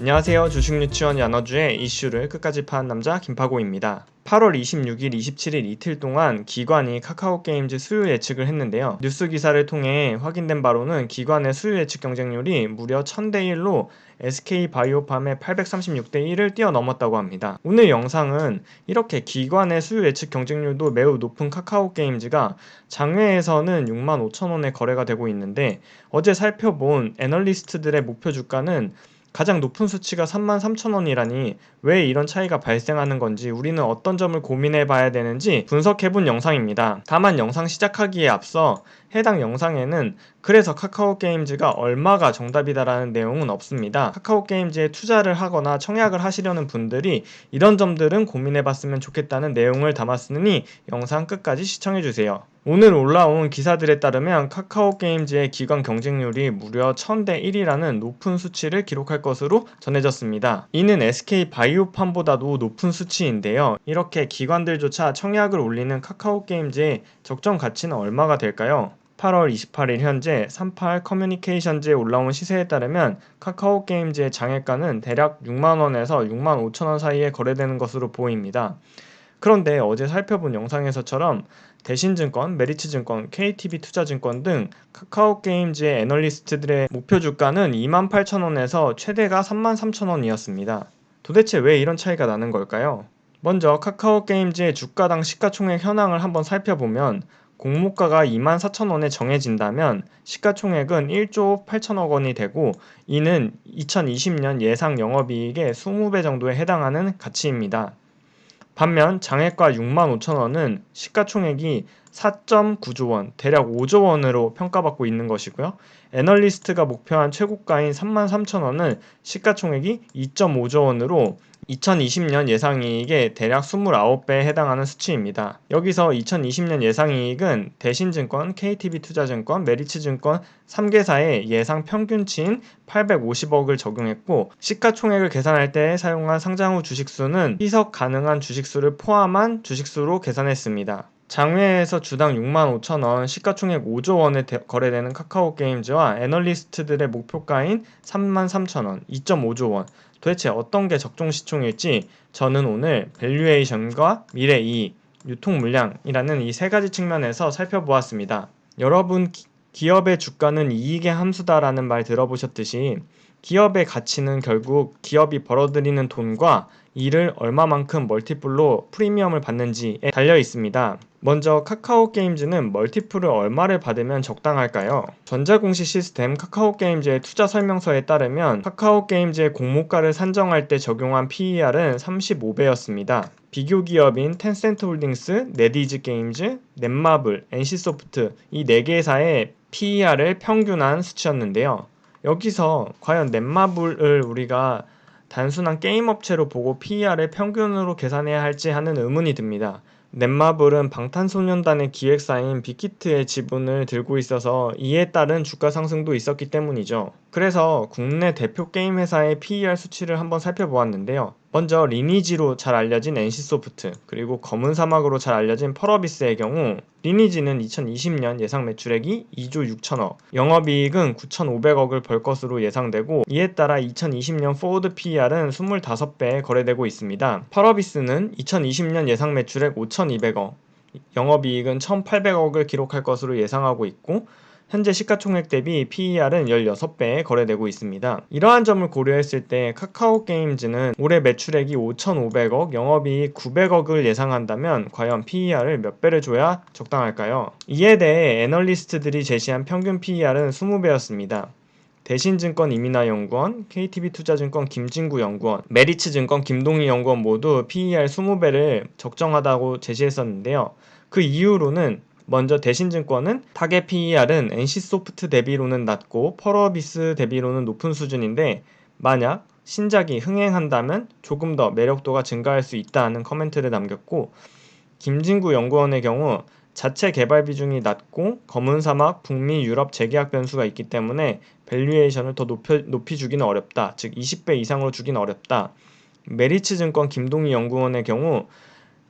안녕하세요. 주식유치원 야너주의 이슈를 끝까지 파는 남자 김파고입니다. 8월 26일, 27일 이틀 동안 기관이 카카오게임즈 수요 예측을 했는데요. 뉴스 기사를 통해 확인된 바로는 기관의 수요 예측 경쟁률이 무려 1000대1로 SK바이오팜의 836대1을 뛰어넘었다고 합니다. 오늘 영상은 이렇게 기관의 수요 예측 경쟁률도 매우 높은 카카오게임즈가 장외에서는 65,000원에 거래가 되고 있는데 어제 살펴본 애널리스트들의 목표 주가는 가장 높은 수치가 33,000원이라니 왜 이런 차이가 발생하는 건지 우리는 어떤 점을 고민해 봐야 되는지 분석해 본 영상입니다. 다만 영상 시작하기에 앞서 해당 영상에는 그래서 카카오게임즈가 얼마가 정답이다라는 내용은 없습니다. 카카오게임즈에 투자를 하거나 청약을 하시려는 분들이 이런 점들은 고민해 봤으면 좋겠다는 내용을 담았으니 영상 끝까지 시청해 주세요. 오늘 올라온 기사들에 따르면 카카오게임즈의 기관 경쟁률이 무려 1000대1이라는 높은 수치를 기록할 것으로 전해졌습니다. 이는 SK바이오팜보다도 높은 수치인데요. 이렇게 기관들조차 청약을 올리는 카카오게임즈의 적정 가치는 얼마가 될까요? 8월 28일 현재 38 커뮤니케이션즈에 올라온 시세에 따르면 카카오게임즈의 장외가는 대략 6만원에서 6만 5천원 사이에 거래되는 것으로 보입니다. 그런데 어제 살펴본 영상에서처럼 대신증권, 메리츠증권, KTB투자증권 등 카카오게임즈의 애널리스트들의 목표 주가는 28,000원에서 최대가 33,000원이었습니다. 도대체 왜 이런 차이가 나는 걸까요? 먼저 카카오게임즈의 주가당 시가총액 현황을 한번 살펴보면 공모가가 24,000원에 정해진다면 시가총액은 1조 8천억 원이 되고 이는 2020년 예상 영업이익의 20배 정도에 해당하는 가치입니다. 반면 장외가 65,000원은 시가총액이 4.9조 원, 대략 5조 원으로 평가받고 있는 것이고요. 애널리스트가 목표한 최고가인 33,000원은 시가총액이 2.5조 원으로 2020년 예상이익의 대략 29배에 해당하는 수치입니다. 여기서 2020년 예상이익은 대신증권, KTB투자증권, 메리츠증권 3개사의 예상 평균치인 850억을 적용했고 시가총액을 계산할 때 사용한 상장 후 주식수는 희석 가능한 주식수를 포함한 주식수로 계산했습니다. 장외에서 주당 65,000원, 시가총액 5조 원에 거래되는 카카오게임즈와 애널리스트들의 목표가인 33,000원, 2.5조 원, 도대체 어떤 게 적정 시총일지 저는 오늘 밸류에이션과 미래이익, 유통물량이라는 이 세 가지 측면에서 살펴보았습니다. 여러분 기업의 주가는 이익의 함수다라는 말 들어보셨듯이 기업의 가치는 결국 기업이 벌어들이는 돈과 이를 얼마만큼 멀티플로 프리미엄을 받는지에 달려 있습니다. 먼저 카카오게임즈는 멀티플을 얼마를 받으면 적당할까요? 전자공시 시스템 카카오게임즈의 투자 설명서에 따르면 카카오게임즈의 공모가를 산정할 때 적용한 PER은 35배였습니다. 비교 기업인 텐센트홀딩스, 네디즈게임즈, 넷마블, NC소프트 이 4개사의 PER을 평균한 수치였는데요. 여기서 과연 넷마블을 우리가 단순한 게임 업체로 보고 PER을 평균으로 계산해야 할지 하는 의문이 듭니다. 넷마블은 방탄소년단의 기획사인 빅히트의 지분을 들고 있어서 이에 따른 주가 상승도 있었기 때문이죠. 그래서 국내 대표 게임 회사의 PER 수치를 한번 살펴보았는데요. 먼저 리니지로 잘 알려진 NC소프트, 그리고 검은 사막으로 잘 알려진 펄어비스의 경우 리니지는 2020년 예상 매출액이 2조 6천억, 영업이익은 9,500억을 벌 것으로 예상되고 이에 따라 2020년 포워드 PER은 25배에 거래되고 있습니다. 펄어비스는 2020년 예상 매출액 5,200억, 영업이익은 1,800억을 기록할 것으로 예상하고 있고 현재 시가총액 대비 PER은 16배에 거래되고 있습니다. 이러한 점을 고려했을 때 카카오게임즈는 올해 매출액이 5,500억, 영업이익 900억을 예상한다면 과연 PER을 몇 배를 줘야 적당할까요? 이에 대해 애널리스트들이 제시한 평균 PER은 20배였습니다. 대신증권 이민하연구원, KTB투자증권 김진구 연구원, 메리츠증권 김동희 연구원 모두 PER 20배를 적정하다고 제시했었는데요. 그 이유로는 먼저 대신증권은 타겟 PER은 NC소프트 대비로는 낮고 펄어비스 대비로는 높은 수준인데 만약 신작이 흥행한다면 조금 더 매력도가 증가할 수 있다는 코멘트를 남겼고 김진구 연구원의 경우 자체 개발 비중이 낮고 검은 사막, 북미, 유럽 재계약 변수가 있기 때문에 밸류에이션을 더 높이 주기는 어렵다. 즉 20배 이상으로 주기는 어렵다. 메리츠증권 김동희 연구원의 경우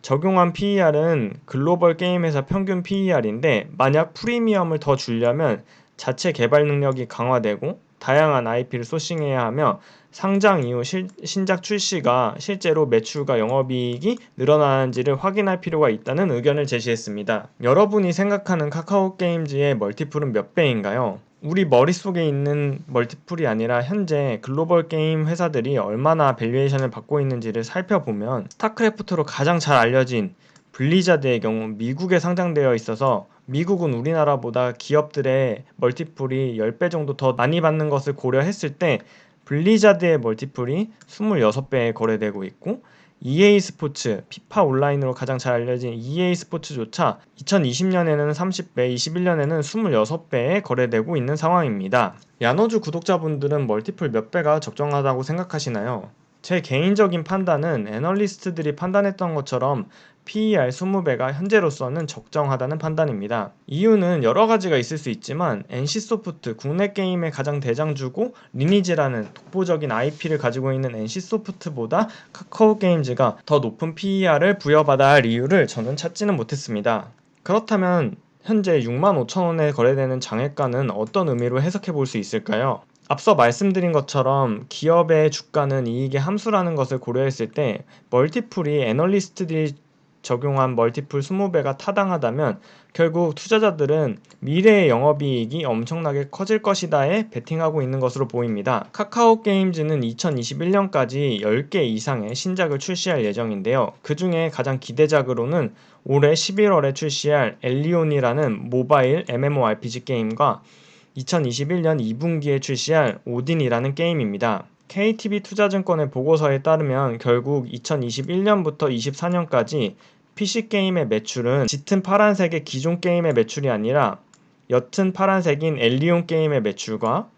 적용한 PER은 글로벌 게임 회사 평균 PER인데 만약 프리미엄을 더 주려면 자체 개발 능력이 강화되고 다양한 IP를 소싱해야 하며 상장 이후 신작 출시가 실제로 매출과 영업이익이 늘어나는지를 확인할 필요가 있다는 의견을 제시했습니다. 여러분이 생각하는 카카오게임즈의 멀티플은 몇 배인가요? 우리 머릿속에 있는 멀티플이 아니라 현재 글로벌 게임 회사들이 얼마나 밸류에이션을 받고 있는지를 살펴보면 스타크래프트로 가장 잘 알려진 블리자드의 경우 미국에 상장되어 있어서 미국은 우리나라보다 기업들의 멀티플이 10배 정도 더 많이 받는 것을 고려했을 때 블리자드의 멀티플이 26배에 거래되고 있고 EA 스포츠, 피파 온라인으로 가장 잘 알려진 EA 스포츠조차 2020년에는 30배, 21년에는 26배에 거래되고 있는 상황입니다. 야노주 구독자분들은 멀티플 몇 배가 적정하다고 생각하시나요? 제 개인적인 판단은 애널리스트들이 판단했던 것처럼 PER 20배가 현재로서는 적정하다는 판단입니다. 이유는 여러 가지가 있을 수 있지만 NC소프트, 국내 게임의 가장 대장주고 리니지라는 독보적인 IP를 가지고 있는 NC소프트보다 카카오게임즈가 더 높은 PER을 부여받아야 할 이유를 저는 찾지는 못했습니다. 그렇다면 현재 65,000원에 거래되는 장외가는 어떤 의미로 해석해 볼 수 있을까요? 앞서 말씀드린 것처럼 기업의 주가는 이익의 함수라는 것을 고려했을 때 멀티플이 애널리스트들이 적용한 멀티플 20배가 타당하다면 결국 투자자들은 미래의 영업이익이 엄청나게 커질 것이다에 베팅하고 있는 것으로 보입니다. 카카오게임즈는 2021년까지 10개 이상의 신작을 출시할 예정인데요. 그 중에 가장 기대작으로는 올해 11월에 출시할 엘리온이라는 모바일 MMORPG 게임과 2021년 2분기에 출시할 오딘이라는 게임입니다. KTB투자증권의 보고서에 따르면 결국 2021년부터 24년까지 PC게임의 매출은 짙은 파란색의 기존 게임의 매출이 아니라 옅은 파란색인 엘리온 게임의 매출과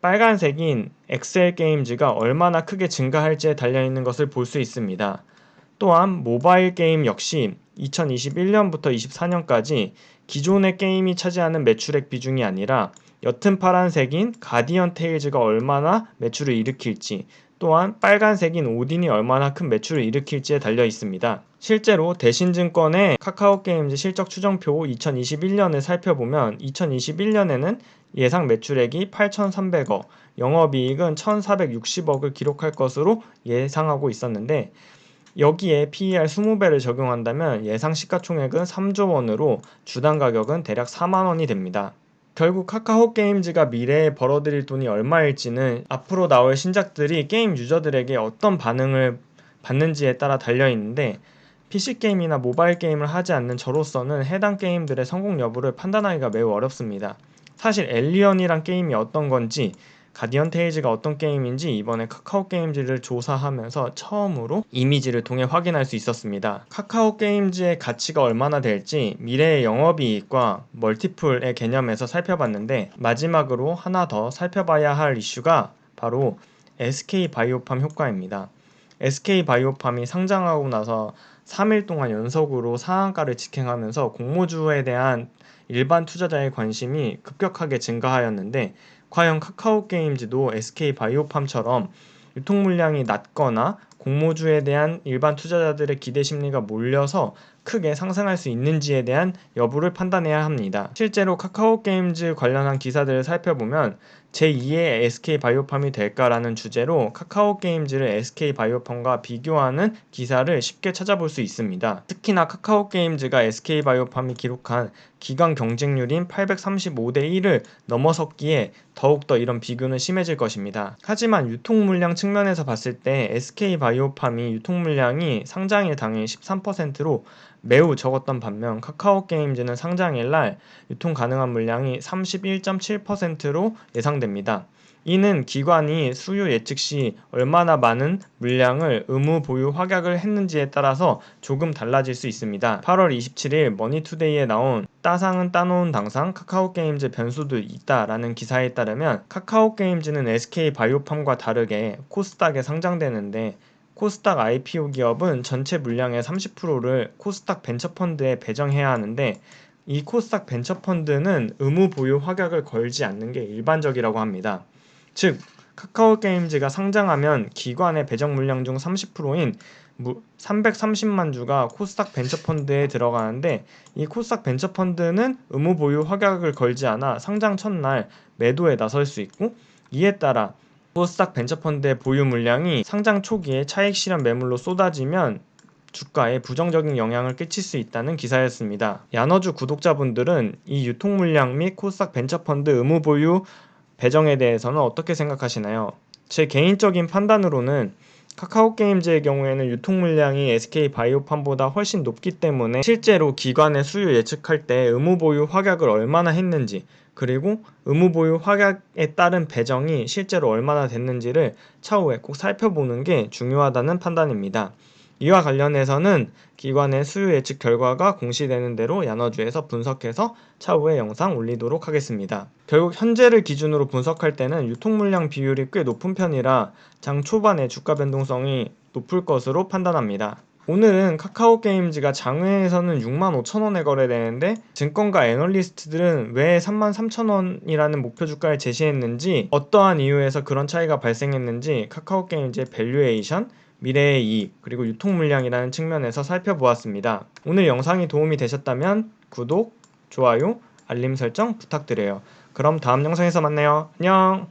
빨간색인 엑셀게임즈가 얼마나 크게 증가할지에 달려있는 것을 볼 수 있습니다. 또한 모바일 게임 역시 2021년부터 24년까지 기존의 게임이 차지하는 매출액 비중이 아니라 옅은 파란색인 가디언 테일즈가 얼마나 매출을 일으킬지 또한 빨간색인 오딘이 얼마나 큰 매출을 일으킬지에 달려 있습니다. 실제로 대신증권의 카카오게임즈 실적 추정표 2021년을 살펴보면 2021년에는 예상 매출액이 8,300억, 영업이익은 1,460억을 기록할 것으로 예상하고 있었는데 여기에 PER 20배를 적용한다면 예상 시가총액은 3조 원으로 주당 가격은 대략 4만 원이 됩니다. 결국 카카오게임즈가 미래에 벌어들일 돈이 얼마일지는 앞으로 나올 신작들이 게임 유저들에게 어떤 반응을 받는지에 따라 달려있는데 PC게임이나 모바일 게임을 하지 않는 저로서는 해당 게임들의 성공 여부를 판단하기가 매우 어렵습니다. 사실 엘리언이란 게임이 어떤 건지 가디언 테일즈가 어떤 게임인지 이번에 카카오게임즈를 조사하면서 처음으로 이미지를 통해 확인할 수 있었습니다. 카카오게임즈의 가치가 얼마나 될지 미래의 영업이익과 멀티플의 개념에서 살펴봤는데 마지막으로 하나 더 살펴봐야 할 이슈가 바로 SK바이오팜 효과입니다. SK바이오팜이 상장하고 나서 3일 동안 연속으로 상한가를 직행하면서 공모주에 대한 일반 투자자의 관심이 급격하게 증가하였는데 과연 카카오게임즈도 SK바이오팜처럼 유통 물량이 낮거나 공모주에 대한 일반 투자자들의 기대 심리가 몰려서 크게 상승할 수 있는지에 대한 여부를 판단해야 합니다. 실제로 카카오게임즈 관련한 기사들을 살펴보면 제2의 SK바이오팜이 될까라는 주제로 카카오게임즈를 SK바이오팜과 비교하는 기사를 쉽게 찾아볼 수 있습니다. 특히나 카카오게임즈가 SK바이오팜이 기록한 기관 경쟁률인 835대 1을 넘어섰기에 더욱더 이런 비교는 심해질 것입니다. 하지만 유통 물량 측면에서 봤을 때 SK바이오팜이 유통 물량이 상장일 당일 13%로 매우 적었던 반면 카카오게임즈는 상장일 날 유통 가능한 물량이 31.7%로 예상됩니다. 이는 기관이 수요 예측 시 얼마나 많은 물량을 의무 보유 확약을 했는지에 따라서 조금 달라질 수 있습니다. 8월 27일 머니투데이에 나온 따상은 따놓은 당상 카카오게임즈 변수도 있다라는 기사에 따르면 카카오게임즈는 SK바이오팜과 다르게 코스닥에 상장되는데 코스닥 IPO 기업은 전체 물량의 30%를 코스닥 벤처펀드에 배정해야 하는데 이 코스닥 벤처펀드는 의무 보유 확약을 걸지 않는 게 일반적이라고 합니다. 즉 카카오게임즈가 상장하면 기관의 배정 물량 중 30%인 330만 주가 코스닥 벤처펀드에 들어가는데, 이 코스닥 벤처펀드는 의무 보유 확약을 걸지 않아 상장 첫날 매도에 나설 수 있고, 이에 따라 코스닥 벤처펀드의 보유 물량이 상장 초기에 차익 실현 매물로 쏟아지면 주가에 부정적인 영향을 끼칠 수 있다는 기사였습니다. 야너주 구독자분들은 이 유통 물량 및 코스닥 벤처펀드 의무 보유 배정에 대해서는 어떻게 생각하시나요? 제 개인적인 판단으로는 카카오게임즈의 경우에는 유통 물량이 SK바이오팜보다 훨씬 높기 때문에 실제로 기관의 수요 예측할 때 의무 보유 확약을 얼마나 했는지, 그리고 의무 보유 확약에 따른 배정이 실제로 얼마나 됐는지를 차후에 꼭 살펴보는 게 중요하다는 판단입니다. 이와 관련해서는 기관의 수요 예측 결과가 공시되는 대로 야너주에서 분석해서 차후에 영상 올리도록 하겠습니다. 결국 현재를 기준으로 분석할 때는 유통 물량 비율이 꽤 높은 편이라 장 초반에 주가 변동성이 높을 것으로 판단합니다. 오늘은 카카오게임즈가 장외에서는 65,000원에 거래되는데 증권가 애널리스트들은 왜 33,000원이라는 목표 주가를 제시했는지, 어떠한 이유에서 그런 차이가 발생했는지 카카오게임즈의 밸류에이션, 미래의 이익, 그리고 유통 물량이라는 측면에서 살펴보았습니다. 오늘 영상이 도움이 되셨다면 구독, 좋아요, 알림 설정 부탁드려요. 그럼 다음 영상에서 만나요. 안녕!